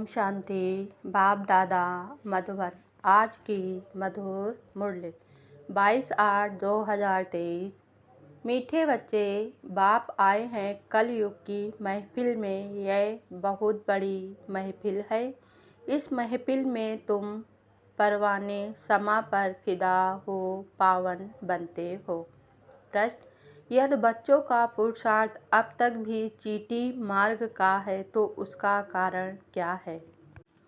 ओम शांति। बाप दादा मधुबन। आज की मधुर मुरली 22/8/2023। मीठे बच्चे, बाप आए हैं कलयुग की महफिल में। यह बहुत बड़ी महफिल है। इस महफिल में तुम परवाने समा पर फिदा हो, पावन बनते हो। प्रश्न: यदि बच्चों का पुरुषार्थ अब तक भी चीटी मार्ग का है तो उसका कारण क्या है?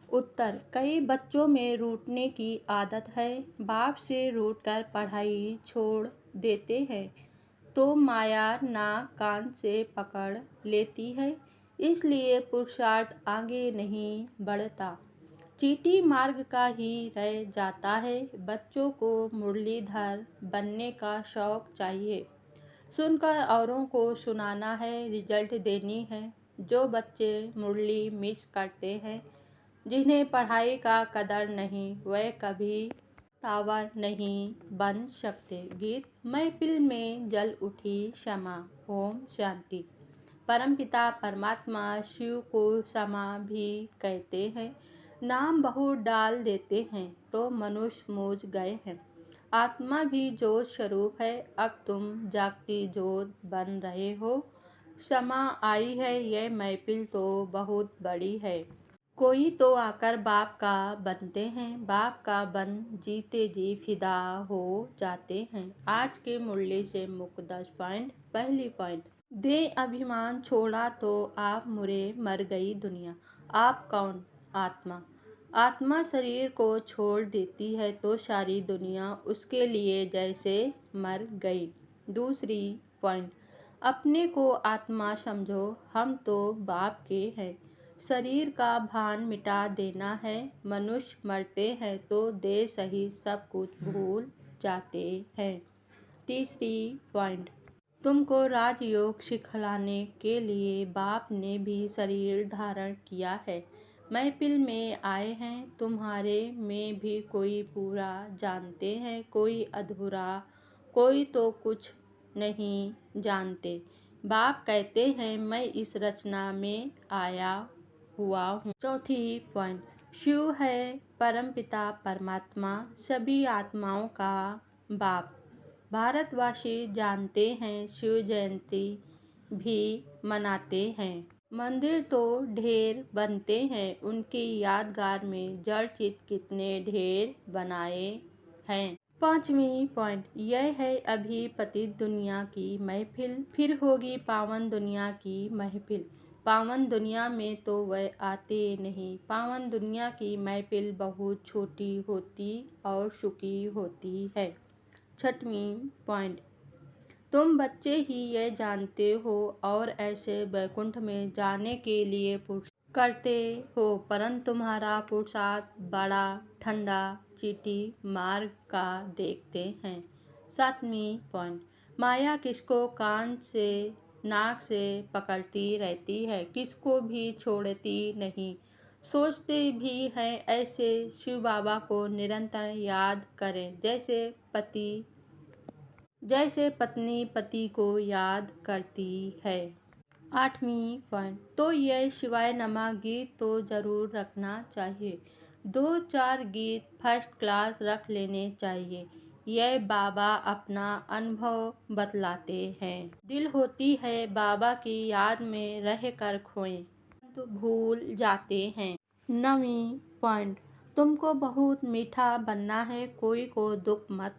उत्तर: कई बच्चों में रूठने की आदत है। बाप से रूठकर पढ़ाई छोड़ देते हैं तो माया नाक कान से पकड़ लेती है, इसलिए पुरुषार्थ आगे नहीं बढ़ता, चीटी मार्ग का ही रह जाता है। बच्चों को मुरलीधर बनने का शौक चाहिए, सुनकर औरों को सुनाना है, रिजल्ट देनी है। जो बच्चे मुरली मिस करते हैं, जिन्हें पढ़ाई का कदर नहीं, वह कभी तावर नहीं बन सकते। गीत। महफिल में जल उठी क्षमा। ओम शांति। परमपिता परमात्मा शिव को क्षमा भी कहते हैं। नाम बहुत डाल देते हैं तो मनुष्य मूझ गए हैं। आत्मा भी ज्योत स्वरूप है, अब तुम जागती ज्योत बन रहे हो। क्षमा आई है, यह महफिल तो बहुत बड़ी है। कोई तो आकर बाप का बनते हैं, बाप का बन जीते जी फिदा हो जाते हैं। आज के मुरली से मुख्य 10 पॉइंट। पहली पॉइंट: दे अभिमान छोड़ा तो आप मुरे मर गई दुनिया। आप कौन? आत्मा। आत्मा शरीर को छोड़ देती है तो सारी दुनिया उसके लिए जैसे मर गई। दूसरी पॉइंट: अपने को आत्मा समझो, हम तो बाप के हैं। शरीर का भान मिटा देना है। मनुष्य मरते हैं तो देह सहित सब कुछ भूल जाते हैं। तीसरी पॉइंट: तुमको राजयोग सिखलाने के लिए बाप ने भी शरीर धारण किया है। महफिल में आए हैं, तुम्हारे में भी कोई पूरा जानते हैं, कोई अधूरा, कोई तो कुछ नहीं जानते। बाप कहते हैं, मैं इस रचना में आया हुआ हूँ। चौथी पॉइंट: शिव है परमपिता परमात्मा, सभी आत्माओं का बाप। भारतवासी जानते हैं, शिव जयंती भी मनाते हैं। मंदिर तो ढेर बनते हैं, उनकी यादगार में जड़ चित कितने ढेर बनाए हैं। पांचवी पॉइंट: यह है अभी पतित दुनिया की महफिल, फिर होगी पावन दुनिया की महफिल। पावन दुनिया में तो वह आते नहीं। पावन दुनिया की महफिल बहुत छोटी होती और सुखी होती है। छठवीं पॉइंट: तुम बच्चे ही यह जानते हो और ऐसे वैकुंठ में जाने के लिए पुरुष करते हो, परंतु तुम्हारा पुरुषार्थ बड़ा ठंडा चीटी मार्ग का देखते हैं। सातवीं पॉइंट: माया किसको कान से नाक से पकड़ती रहती है, किसको भी छोड़ती नहीं। सोचते भी हैं ऐसे शिव बाबा को निरंतर याद करें, जैसे पत्नी पति को याद करती है। आठवीं पॉइंट: तो यह शिवाय नमः गीत तो जरूर रखना चाहिए। 2-4 गीत फर्स्ट क्लास रख लेने चाहिए। यह बाबा अपना अनुभव बतलाते हैं। दिल होती है बाबा की याद में रह कर खोए, परंतु भूल जाते हैं। 9वीं पॉइंट: तुमको बहुत मीठा बनना है, कोई को दुख मत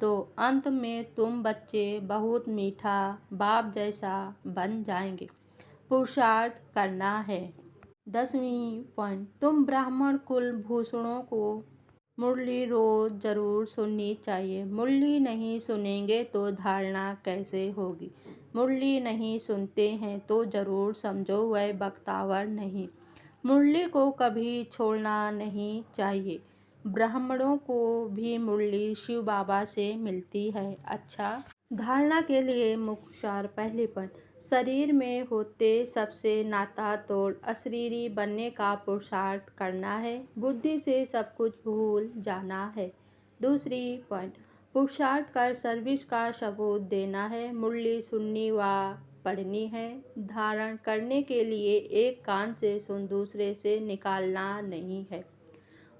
दो। अंत में तुम बच्चे बहुत मीठा बाप जैसा बन जाएंगे। पुरुषार्थ करना है। 10वीं पॉइंट: तुम ब्राह्मण कुल भूषणों को मुरली रोज जरूर सुननी चाहिए। मुरली नहीं सुनेंगे तो धारणा कैसे होगी। मुरली नहीं सुनते हैं तो जरूर समझो वह बख्तावर नहीं। मुरली को कभी छोड़ना नहीं चाहिए। ब्राह्मणों को भी मुरली शिव बाबा से मिलती है। अच्छा, धारणा के लिए मुख्य सार। पहले पॉइंट: शरीर में होते सबसे नाता तोड़ अशरीरी बनने का पुरुषार्थ करना है। बुद्धि से सब कुछ भूल जाना है। दूसरी पॉइंट: पुरुषार्थ कर सर्विस का सबूत देना है। मुरली सुननी व पढ़नी है। धारण करने के लिए एक कान से सुन दूसरे से निकालना नहीं है।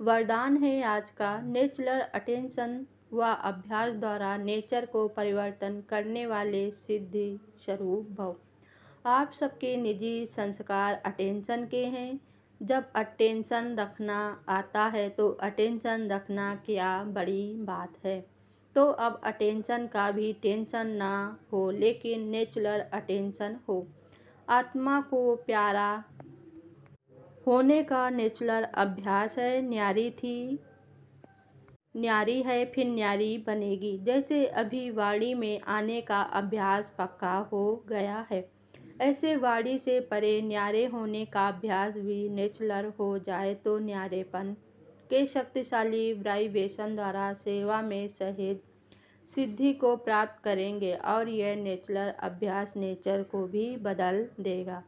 वरदान है आज का नेचुरल अटेंशन व अभ्यास द्वारा नेचर को परिवर्तन करने वाले सिद्धि स्वरूप भव। आप सबके निजी संस्कार अटेंशन के हैं। जब अटेंशन रखना आता है तो अटेंशन रखना क्या बड़ी बात है। तो अब अटेंशन का भी टेंशन ना हो, लेकिन नेचुरल अटेंशन हो। आत्मा को प्यारा होने का नेचुरल अभ्यास है। न्यारी थी, न्यारी है, फिर न्यारी बनेगी। जैसे अभी वाणी में आने का अभ्यास पक्का हो गया है, ऐसे वाणी से परे न्यारे होने का अभ्यास भी नेचुरल हो जाए तो न्यारेपन के शक्तिशाली वाइब्रेशन द्वारा सेवा में सहज सिद्धि को प्राप्त करेंगे और यह नेचुरल अभ्यास नेचर को भी बदल देगा।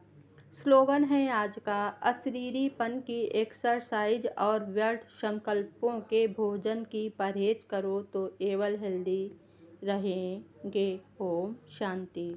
स्लोगन है आज का, अशरीरीपन की एक्सरसाइज और व्यर्थ संकल्पों के भोजन की परहेज करो तो एवल हेल्दी रहेंगे। ओम शांति।